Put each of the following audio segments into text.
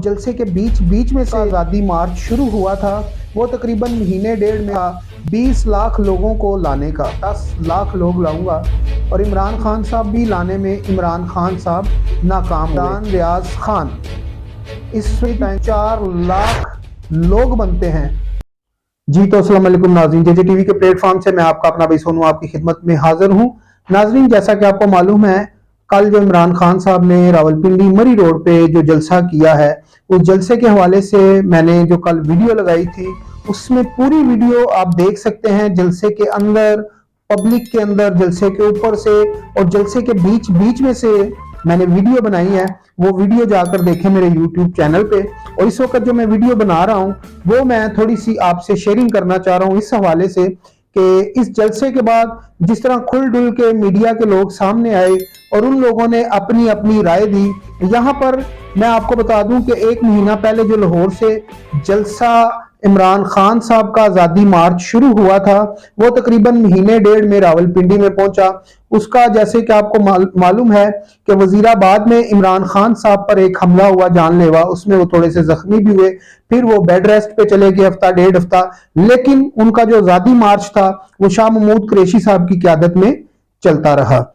जलसे के बीच बीच में से आज़ादी मार्च शुरू हुआ था। वो तकरीबन महीने डेढ़ में 20 लाख लोगों को लाने का, 10 लाख लोग लाऊंगा। और इमरान खान साहब भी लाने में इमरान खान साहब नाकाम हुए। रियाज खान इस टाइम 4 लाख लोग बनते हैं। जी तो अस्सलाम वालेकुम नाज़रीन, जेजे टीवी के प्लेटफॉर्म से मैं आपका अपना भाई सोनू आपकी खिदमत में हाजिर हूँ। नाज़रीन, जैसा कि आपको मालूम है, कल जो इमरान खान साहब ने रावलपिंडी मरी रोड पे जो जलसा किया है, उस जलसे के हवाले से मैंने जो कल वीडियो लगाई थी, उसमें पूरी वीडियो आप देख सकते हैं। जलसे के अंदर, पब्लिक के अंदर, जलसे के ऊपर से और जलसे के बीच बीच में से मैंने वीडियो बनाई है। वो वीडियो जाकर देखें मेरे YouTube चैनल पे। और इस वक्त जो मैं वीडियो बना रहा हूँ वो मैं थोड़ी सी आपसे शेयरिंग करना चाह रहा हूँ इस हवाले से कि इस जलसे के बाद जिस तरह खुल डुल के मीडिया के लोग सामने आए और उन लोगों ने अपनी अपनी राय दी। यहाँ पर मैं आपको बता दूं कि 1 महीना पहले जो लाहौर से जलसा इमरान खान साहब का आज़ादी मार्च शुरू हुआ था, वो तकरीबन महीने डेढ़ में रावलपिंडी में पहुंचा। उसका जैसे कि आपको मालूम है कि वजीराबाद में इमरान खान साहब पर एक हमला हुआ जानलेवा, उसमें वो थोड़े से जख्मी भी हुए, फिर वो बेड रेस्ट पे चले गए हफ्ता डेढ़ हफ्ता। लेकिन उनका जो आज़ादी मार्च था वो शाह महमूद कुरैशी साहब की क़यादत में चलता रहा।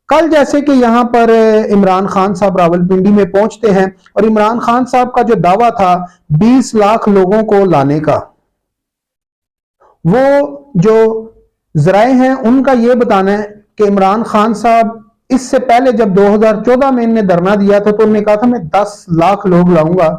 कल जैसे कि यहाँ पर इमरान खान साहब रावलपिंडी में पहुंचते हैं और इमरान खान साहब का जो दावा था 20 लाख लोगों को लाने का, वो जो जराए हैं उनका ये बताना है कि इमरान खान साहब इससे पहले जब 2014 में इन्हें धरना दिया था तो उन्होंने कहा था मैं 10 लाख लोग लाऊंगा।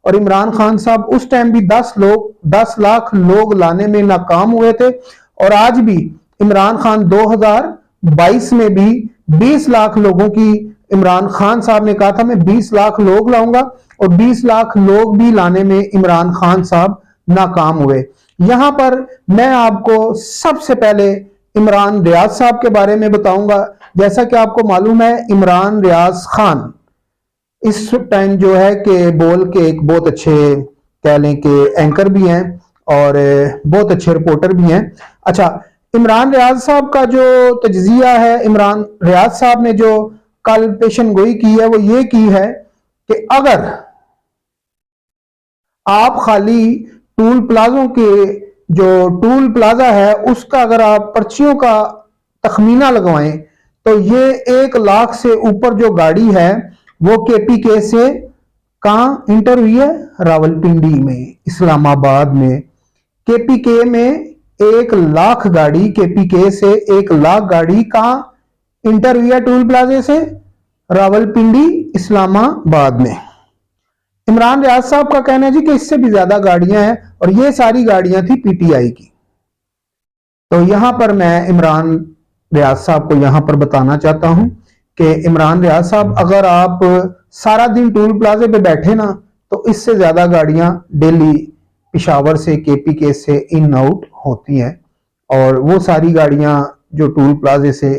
और इमरान खान साहब उस टाइम भी 10 लाख लोग लाने में नाकाम हुए थे। और आज भी इमरान खान 2022 में भी 20 लाख लोगों की, इमरान खान साहब ने कहा था मैं 20 लाख लोग लाऊंगा, और 20 लाख लोग भी लाने में इमरान खान साहब नाकाम हुए। यहां पर मैं आपको सबसे पहले इमरान रियाज साहब के बारे में बताऊंगा। जैसा कि आपको मालूम है, इमरान रियाज खान इस टाइम जो है कि बोल के एक बहुत अच्छे, कह लें कि एंकर भी हैं और बहुत अच्छे रिपोर्टर भी हैं। अच्छा, इमरान रियाज साहब का जो तज्जिया है, इमरान रियाज साहब ने जो कल पेशन गोई की है वो ये की है कि अगर आप खाली टूल प्लाजों के, जो टूल प्लाजा है उसका अगर आप पर्चियों का तखमीना लगवाएं तो ये 1 लाख से ऊपर जो गाड़ी है वो केपीके से कहां इंटर हुई है? रावलपिंडी में, इस्लामाबाद में। केपीके में 1 लाख गाड़ी, केपीके से 1 लाख गाड़ी कहां इंटर हुई है? टूल प्लाजे से रावलपिंडी इस्लामाबाद में। इमरान रियाज साहब का कहना है जी कि इससे भी ज्यादा गाड़ियां हैं और ये सारी गाड़ियां थी पीटीआई की। तो यहां पर मैं इमरान रियाज साहब को यहां पर बताना चाहता हूं कि इमरान रियाज साहब, अगर आप सारा दिन टूल प्लाजे पे बैठे ना तो इससे ज्यादा गाड़ियां डेली पेशावर से, केपीके से इन आउट होती हैं। और वो सारी गाड़ियां जो टूल प्लाजे से,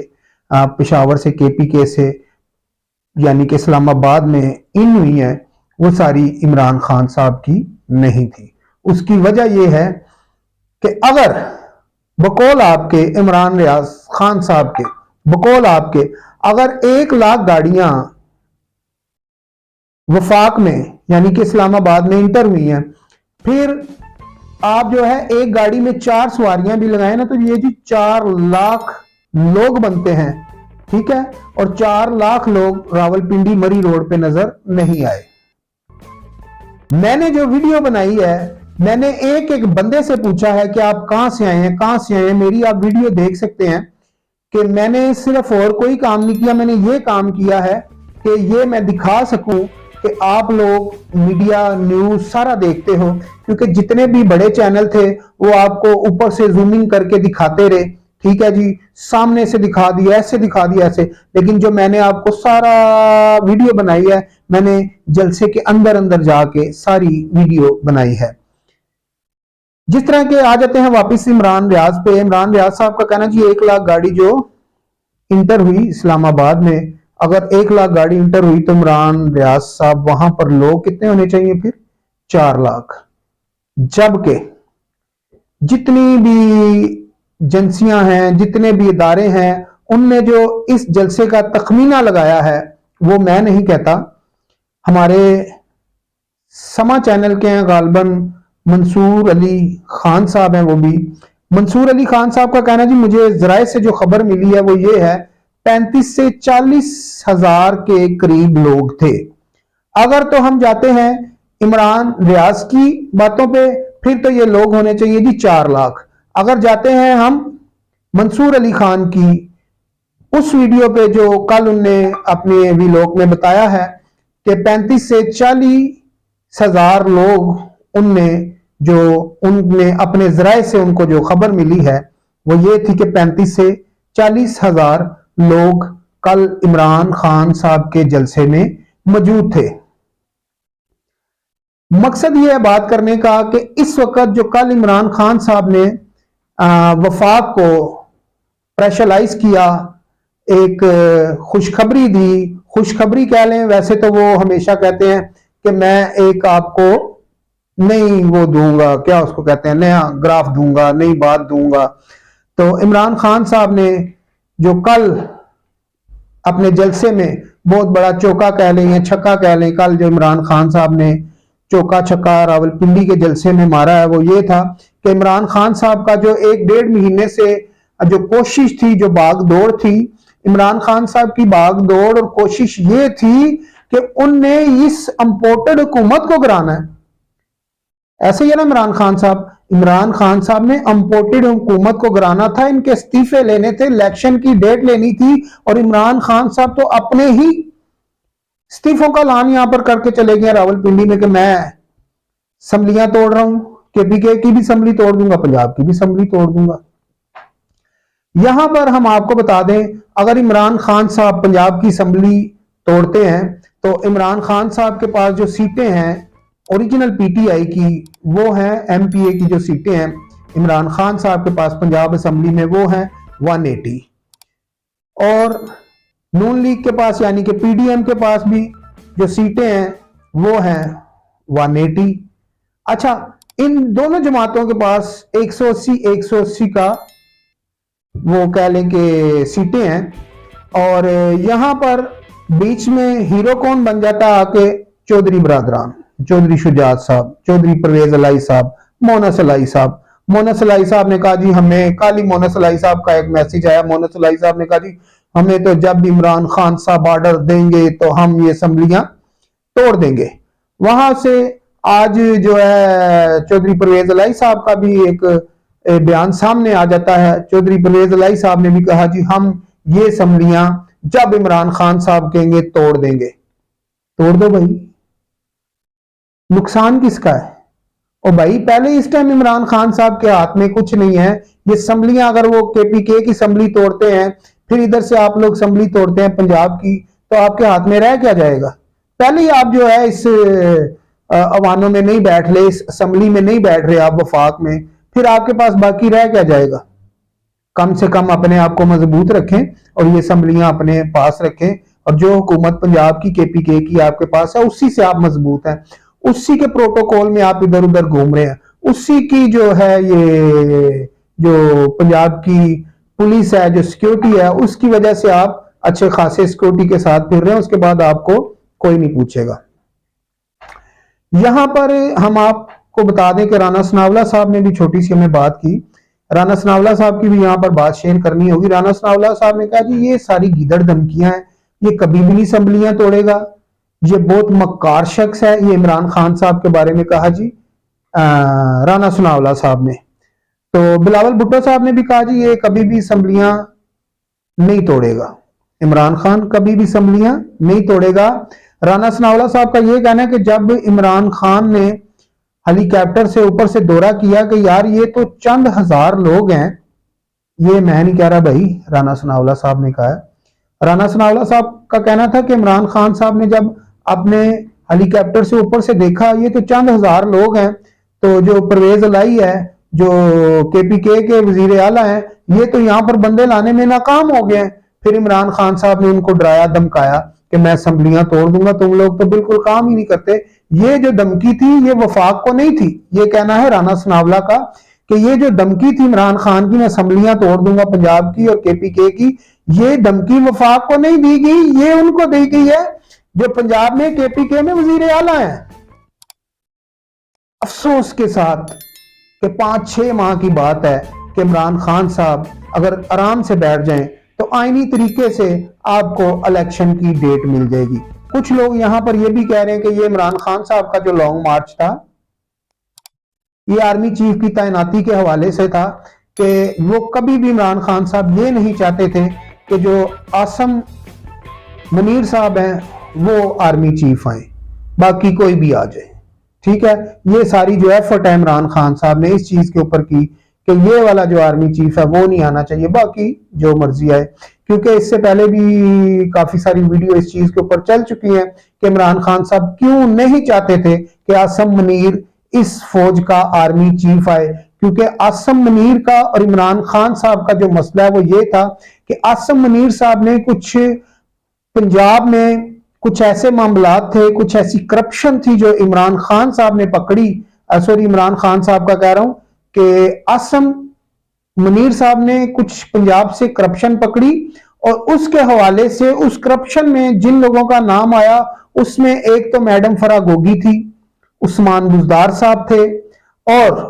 पेशावर से, केपीके से, यानी कि इस्लामाबाद में इन हुई हैं, वो सारी इमरान खान साहब की नहीं थी। उसकी वजह यह है कि अगर बकौल आपके इमरान रियाज खान साहब के, बकौल आपके, अगर 1 लाख गाड़ियां वफाक में यानी कि इस्लामाबाद में इंटर हुई हैं, फिर आप जो है एक गाड़ी में 4 सवारियां भी लगाए ना तो ये जी 4 लाख लोग बनते हैं, ठीक है। और 4 लाख लोग रावलपिंडी मरी रोड पे नजर नहीं आए। मैंने जो वीडियो बनाई है, मैंने एक एक बंदे से पूछा है कि आप कहां से आए हैं, कहां से आए हैं। मेरी आप वीडियो देख सकते हैं कि मैंने सिर्फ और कोई काम नहीं किया, मैंने ये काम किया है कि ये मैं दिखा सकूं कि आप लोग मीडिया न्यूज सारा देखते हो, क्योंकि जितने भी बड़े चैनल थे वो आपको ऊपर से जूमिंग करके दिखाते रहे, ठीक है जी, सामने से दिखा दिया, ऐसे दिखा दिया, ऐसे। लेकिन जो मैंने आपको सारा वीडियो बनाई है, मैंने जलसे के अंदर अंदर जाके सारी वीडियो बनाई है। जिस तरह के आ जाते हैं वापिस इमरान रियाज पे। इमरान रियाज साहब का कहना जी 1 लाख गाड़ी जो इंटर हुई इस्लामाबाद में, अगर 1 लाख गाड़ी इंटर हुई तो इमरान रियाज साहब वहां पर लोग कितने होने चाहिए? फिर 4 लाख। जबकि जितनी भी एजेंसियां हैं, जितने भी इदारे हैं, उनने जो इस जलसे का तखमीना लगाया है वो मैं नहीं कहता, हमारे समा चैनल के हैं गालबन मंसूर अली खान साहब हैं। वो भी मंसूर अली खान साहब का कहना जी मुझे जराए से जो खबर मिली है वो ये है 35 से 40 हजार के करीब लोग थे। अगर तो हम जाते हैं इमरान रियाज की बातों पे फिर तो ये लोग होने चाहिए जी 4 लाख। अगर जाते हैं हम मंसूर अली खान की उस वीडियो पे जो कल उनने अपने व्लॉग में बताया है कि 35 से 40 हजार लोग उनने अपने जराए से उनको जो खबर मिली है वो ये थी कि 35 से 40 हजार लोग कल इमरान खान साहब के जलसे में मौजूद थे। मकसद ये है बात करने का कि इस वक्त जो कल इमरान खान साहब ने वफाक को प्रेशराइज किया, एक खुशखबरी दी, खुशखबरी कह लें, वैसे तो वो हमेशा कहते हैं कि मैं एक आपको नई वो दूंगा, क्या उसको कहते हैं, नया ग्राफ दूंगा, नई बात दूंगा। तो इमरान खान साहब ने जो कल अपने जलसे में बहुत बड़ा चौका कह लें या छक्का कह लें, कल जो इमरान खान साहब ने चौका छक्का रावलपिंडी के जलसे में मारा है वो ये था कि इमरान खान साहब का जो 1-1.5 महीने से जो कोशिश थी, जो भागदौड़ थी, इमरान खान साहब की भागदौड़ और कोशिश ये थी कि उनने इस इंपोर्टेड हुकूमत को गिराना है। ऐसे ही है ना इमरान खान साहब ने इंपोर्टेड हुकूमत को गिराना था, इनके इस्तीफे लेने थे, इलेक्शन की डेट लेनी थी और इमरान खान साहब तो अपने ही इस्तीफों का ऐलान यहां पर करके चले गए रावलपिंडी में कि मैं असम्बलियां तोड़ रहा हूं, केपीके की भी असम्बली तोड़ दूंगा, पंजाब की भी असम्बली तोड़ दूंगा। यहां पर हम आपको बता दें, अगर इमरान खान साहब पंजाब की असम्बली तोड़ते हैं तो इमरान खान साहब के पास जो सीटें हैं ओरिजिनल पीटीआई की, वो हैं एमपीए की जो सीटें हैं इमरान खान साहब के पास पंजाब असम्बली में, वो हैं 180 और नून लीग के पास यानी कि पीडीएम के पास भी जो सीटें हैं वो हैं 180। अच्छा, इन दोनों जमातों के पास 180 का वो कह लें कि सीटें हैं और यहां पर बीच में हीरो कौन बन जाता आके, चौधरी बरादरान, चौधरी शुजात साहब, चौधरी परवेज अलाई साहब, मोनस अलाई साहब। मोनस अलाई साहब ने कहा जी हमें, कल ही मोनस अलाई साहब का एक मैसेज आया, मोनस अलाई साहब ने कहा जी हमें तो जब भी इमरान खान साहब ऑर्डर देंगे तो हम ये असम्बलियां तोड़ देंगे। वहां से आज जो है चौधरी परवेज अलाई साहब का भी एक बयान सामने आ जाता है। चौधरी परवेज अलाई साहब ने भी कहा जी हम ये असम्बलियां जब इमरान खान साहब कहेंगे तोड़ देंगे। तोड़ दो भाई, नुकसान किसका है? और भाई पहले इस टाइम इमरान खान साहब के हाथ में कुछ नहीं है। ये असम्बलियां अगर वो केपीके की असम्बली तोड़ते हैं, फिर इधर से आप लोग असम्बली तोड़ते हैं पंजाब की, तो आपके हाथ में रह क्या जाएगा? पहले ही आप जो है इस अवानों में नहीं बैठ रहे, इस असम्बली में नहीं बैठ रहे आप वफाक में, फिर आपके पास बाकी रह क्या जाएगा? कम से कम अपने आप को मजबूत रखें और ये असम्बलियां अपने पास रखें और जो हुकूमत पंजाब की केपीके की आपके पास है उसी से आप मजबूत हैं, उसी के प्रोटोकॉल में आप इधर उधर घूम रहे हैं, उसी की जो है ये जो पंजाब की पुलिस है, जो सिक्योरिटी है, उसकी वजह से आप अच्छे खासे सिक्योरिटी के साथ फिर रहे हैं, उसके बाद आपको कोई नहीं पूछेगा। यहां पर हम आपको बता दें कि राना सनावला साहब ने भी छोटी सी हमें बात की, राना सनावला साहब की भी यहां पर बात शेयर करनी होगी। राना सनावला साहब ने कहा जी ये सारी गीदड़ धमकियां हैं, ये कभी भी नहीं असम्बलियां तोड़ेगा, ये बहुत मक्कार शख्स है, ये इमरान खान साहब के बारे में कहा जी राना सनावला साहब ने। तो बिलावल भुट्टो साहब ने भी कहा जी ये कभी भी असम्बलियां नहीं तोड़ेगा, इमरान खान कभी भी असम्बलियां नहीं तोड़ेगा। राना सनावला साहब का यह कहना है कि जब इमरान खान ने हेलीकॉप्टर से ऊपर से दौरा किया कि यार ये तो चंद हजार लोग हैं, ये मैं नहीं कह रहा भाई, राना सनावला साहब ने कहा है। राना सनावला साहब का कहना था कि इमरान खान साहब ने जब अपने हेलीकॉप्टर से ऊपर से देखा ये तो चंद हजार लोग हैं, तो जो परवेज अलाई है, जो केपीके के वजीर आला हैं, ये तो यहां पर बंदे लाने में नाकाम हो गए हैं। फिर इमरान खान साहब ने उनको डराया धमकाया कि मैं असम्बलियां तोड़ दूंगा, तुम लोग तो बिल्कुल काम ही नहीं करते। ये जो धमकी थी ये वफाक को नहीं थी, ये कहना है राना सनावला का कि ये जो धमकी थी इमरान खान की, मैं असम्बलियां तोड़ दूंगा पंजाब की और केपीके की, ये धमकी वफाक को नहीं दी गई, ये उनको दी गई है जो पंजाब में केपीके में वजीर आला है। अफसोस के साथ कि 5-6 माह की बात है कि इमरान खान साहब अगर आराम से बैठ जाएं तो आईनी तरीके से आपको इलेक्शन की डेट मिल जाएगी। कुछ लोग यहां पर यह भी कह रहे हैं कि ये इमरान खान साहब का जो लॉन्ग मार्च था ये आर्मी चीफ की तैनाती के हवाले से था कि वो कभी भी इमरान खान साहब ये नहीं चाहते थे कि जो आसम मुनीर साहब हैं वो आर्मी चीफ आए, बाकी कोई भी आ जाए। ठीक है, ये सारी जो एफर्ट है इमरान खान साहब ने इस चीज के ऊपर की कि ये वाला जो आर्मी चीफ है वो नहीं आना चाहिए, बाकी जो मर्जी आए। क्योंकि इससे पहले भी काफी सारी वीडियो इस चीज के ऊपर चल चुकी है कि इमरान खान साहब क्यों नहीं चाहते थे कि आसम मुनीर इस फौज का आर्मी चीफ आए, क्योंकि आसम मुनीर का और इमरान खान साहब का जो मसला है वो ये था कि आसम मुनीर साहब ने कुछ पंजाब में कुछ ऐसे मामलात थे, कुछ ऐसी करप्शन थी जो इमरान खान साहब ने पकड़ी, सॉरी इमरान खान साहब का कह रहा हूं कि आसम मुनीर साहब ने कुछ पंजाब से करप्शन पकड़ी और उसके हवाले से उस करप्शन में जिन लोगों का नाम आया उसमें एक तो मैडम फरा गोगी थी, उस्मान बुजदार साहब थे और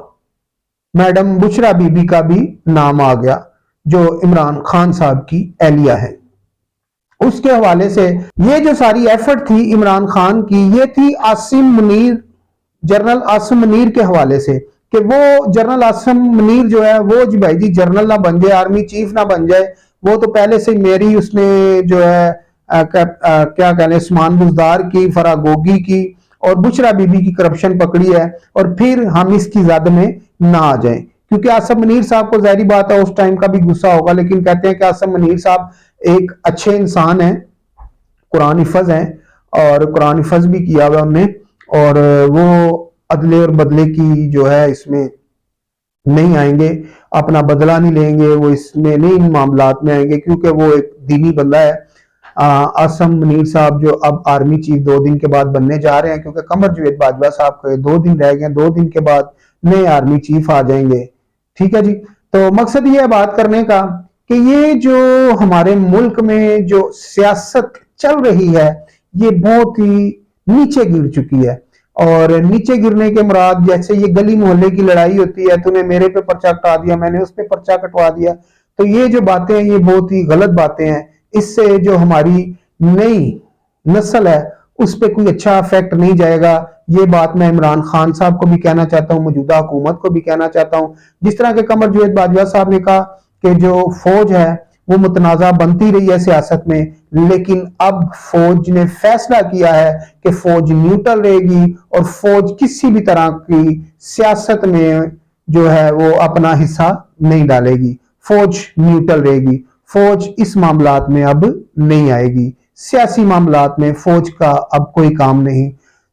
मैडम बुशरा बीबी का भी नाम आ गया जो इमरान खान साहब की एहलिया है। उसके हवाले से ये जो सारी एफर्ट थी इमरान खान की, ये थी आसिम मुनीर, जनरल आसिम मुनीर के हवाले से कि वो जनरल आसिम मुनीर जो है वो जी भाई जी जनरल ना बन जाए, आर्मी चीफ ना बन जाए। वो तो पहले से मेरी उसने जो है क्या कहने उस्मान बुजदार की, फरागोगी की और बुशरा बीबी की करप्शन पकड़ी है और फिर हम इसकी ज्यादा में ना आ जाए। क्योंकि आसम मुनीर साहब को जाहिर बात है उस टाइम का भी गुस्सा होगा, लेकिन कहते हैं कि आसम मुनीर साहब एक अच्छे इंसान हैं, कुरान हिफज हैं और कुरान हिफज भी किया हुआ उनने, और वो अदले और बदले की जो है इसमें नहीं आएंगे, अपना बदला नहीं लेंगे, वो इसमें नहीं इन मामलात में आएंगे क्योंकि वो एक दीनी बंदा है। आसम मुनीर साहब जो अब आर्मी चीफ 2 दिन के बाद बनने जा रहे हैं, क्योंकि कमर जवेद बाजवा साहब के 2 दिन रह गए, 2 दिन के बाद नए आर्मी चीफ आ जाएंगे। ठीक है जी, तो मकसद ये है बात करने का कि ये जो हमारे मुल्क में जो सियासत चल रही है ये बहुत ही नीचे गिर चुकी है। और नीचे गिरने के मुराद जैसे ये गली मोहल्ले की लड़ाई होती है, तूने मेरे पे पर्चा कटवा दिया, मैंने उस पे पर्चा कटवा दिया, तो ये जो बातें हैं ये बहुत ही गलत बातें हैं। इससे जो हमारी नई नस्ल है उस पर कोई अच्छा इफेक्ट नहीं जाएगा। ये बात मैं इमरान खान साहब को भी कहना चाहता हूँ, मौजूदा हुकूमत को भी कहना चाहता हूँ। जिस तरह के कमर जवेद बाजवा साहब ने कहा कि जो फौज है वो मुतनाज़ा बनती रही है सियासत में, लेकिन अब फौज ने फैसला किया है कि फौज न्यूट्रल रहेगी और फौज किसी भी तरह की सियासत में जो है वो अपना हिस्सा नहीं डालेगी, फौज न्यूट्रल रहेगी, फौज इस मामलात में अब नहीं आएगी, सियासी मामलात में फौज का अब कोई काम नहीं।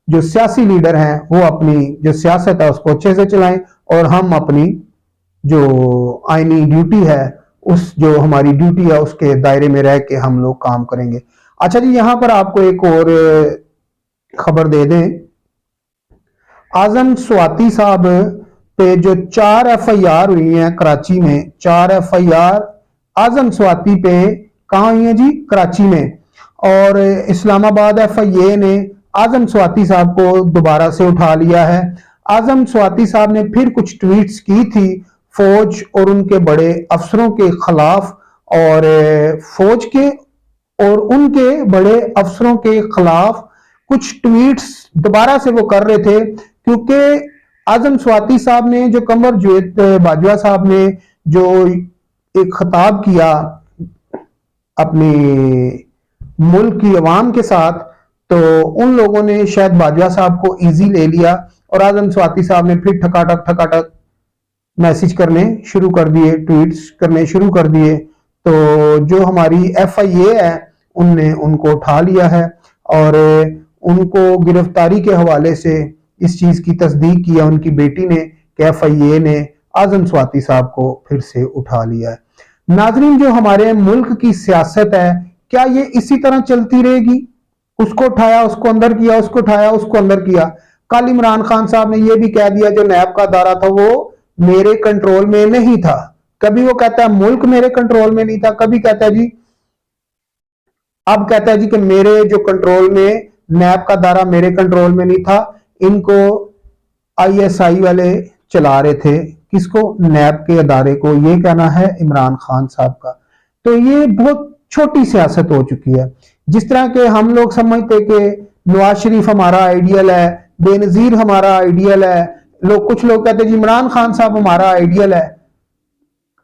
जो सियासी लीडर हैं वो अपनी जो सियासत है उसको अच्छे से चलाएं और हम अपनी जो आईनी ड्यूटी है उस जो हमारी ड्यूटी है उसके दायरे में रह के हम लोग काम करेंगे। अच्छा जी, यहां पर आपको एक और खबर दे दें, आजम स्वाति साहब पे जो 4 एफआईआर हुई हैं कराची में, 4 एफआईआर आजम स्वाति पे कहां हुई है जी? कराची में। और इस्लामाबाद एफआईए ने आजम स्वाति साहब को दोबारा से उठा लिया है। आजम स्वाति साहब ने फिर कुछ ट्वीट्स की थी फौज और उनके बड़े अफसरों के खिलाफ, और फौज के और उनके बड़े अफसरों के खिलाफ कुछ ट्वीट्स दोबारा से वो कर रहे थे, क्योंकि आजम स्वाति साहब ने जो कमर जवेद बाजवा साहब ने जो एक खिताब किया अपनी मुल्क की अवाम के साथ, तो उन लोगों ने शायद बाजवा साहब को इजी ले लिया और आजम स्वाति साहब ने फिर ठकाठक मैसेज करने शुरू कर दिए, ट्वीट्स करने शुरू कर दिए। तो जो हमारी एफआईए है उनने उनको उठा लिया है और उनको गिरफ्तारी के हवाले से इस चीज की तस्दीक किया उनकी बेटी ने कि एफआईए ने आजम स्वाति साहब को फिर से उठा लिया है। नाजरीन, जो हमारे मुल्क की सियासत है क्या ये इसी तरह चलती रहेगी? उसको उठाया उसको अंदर किया, उसको उठाया उसको अंदर किया। कल इमरान खान साहब ने यह भी कह दिया जो नैब का दायरा था वो मेरे कंट्रोल में नहीं था। कभी वो कहता है मुल्क मेरे कंट्रोल में नहीं था, कभी कहता है जी, अब कहता है जी कि मेरे जो कंट्रोल में नैब का दायरा मेरे कंट्रोल में नहीं था, इनको ISI वाले चला रहे थे, किसको, नैब के अदारे को, ये कहना है इमरान खान साहब का। तो ये बहुत छोटी सियासत हो चुकी है। जिस तरह के हम लोग समझते कि नवाज शरीफ हमारा आइडियल है, बेनजीर हमारा आइडियल है, कुछ लोग कहते हैं जी इमरान खान साहब हमारा आइडियल है।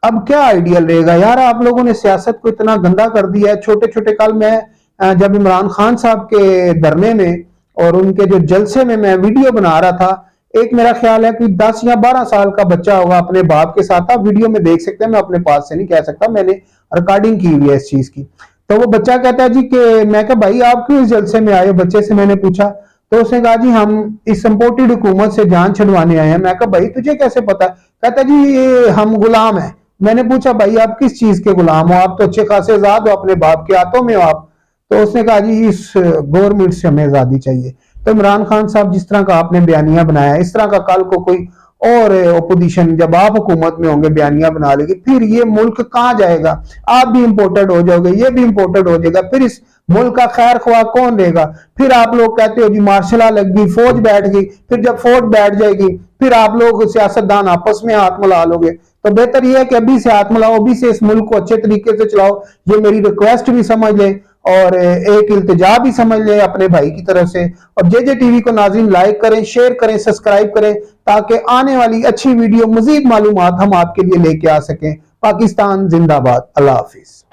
अब क्या आइडियल रहेगा यार, आप लोगों ने सियासत को इतना गंदा कर दिया है। छोटे छोटे, कल मैं जब इमरान खान साहब के धरने में और उनके जो जलसे में मैं वीडियो बना रहा था, एक मेरा ख्याल है कि 10 या 12 साल का बच्चा होगा अपने बाप के साथ, आप वीडियो में देख सकते हैं, मैं अपने पास से नहीं कह सकता, मैंने रिकॉर्डिंग की हुई है इस चीज की। तो वो बच्चा कहता है जी कि मैं कहा भाई आप क्यों इस जलसे में आए हो, बच्चे से मैंने पूछा। तो उसने कहा जी हम इस इंपोर्टेड हुकूमत से जान छुड़वाने आए हैं। मैं कहा भाई तुझे कैसे पता? कहता जी ये हम गुलाम हैं। मैंने पूछा भाई आप किस चीज के गुलाम हो, आप तो अच्छे खासे आजाद हो, अपने बाप के हाथों में हो आप। तो उसने कहा जी इस गवर्नमेंट से हमें आजादी चाहिए। तो इमरान खान साहब जिस तरह का आपने बयानिया बनाया, इस तरह का कल को कोई और ओपोजिशन जब आप हुकूमत में होंगे बयानिया बना लेगी, फिर ये मुल्क कहां जाएगा? आप भी इंपोर्टेड हो जाओगे, ये भी इंपोर्टेड हो जाएगा, फिर इस मुल्क का खैर ख्वाह कौन रहेगा? फिर आप लोग कहते हो जी मार्शल लॉ लग गई, फौज बैठ गई, फिर जब फौज बैठ जाएगी फिर आप लोग सियासतदान आपस में हाथ मिला लोगे। तो बेहतर यह है कि अभी से हाथ मिलाओ, अभी से इस मुल्क को अच्छे तरीके से चलाओ। ये मेरी रिक्वेस्ट भी समझ ले और एक इल्तिजा भी समझ ले अपने भाई की तरफ से। और JJ TV को नाज़रीन लाइक करें, शेयर करें, सब्सक्राइब करें, ताकि आने वाली अच्छी वीडियो मजीद मालूमात हम आपके लिए लेके आ सकें। पाकिस्तान जिंदाबाद। अल्लाह हाफिज।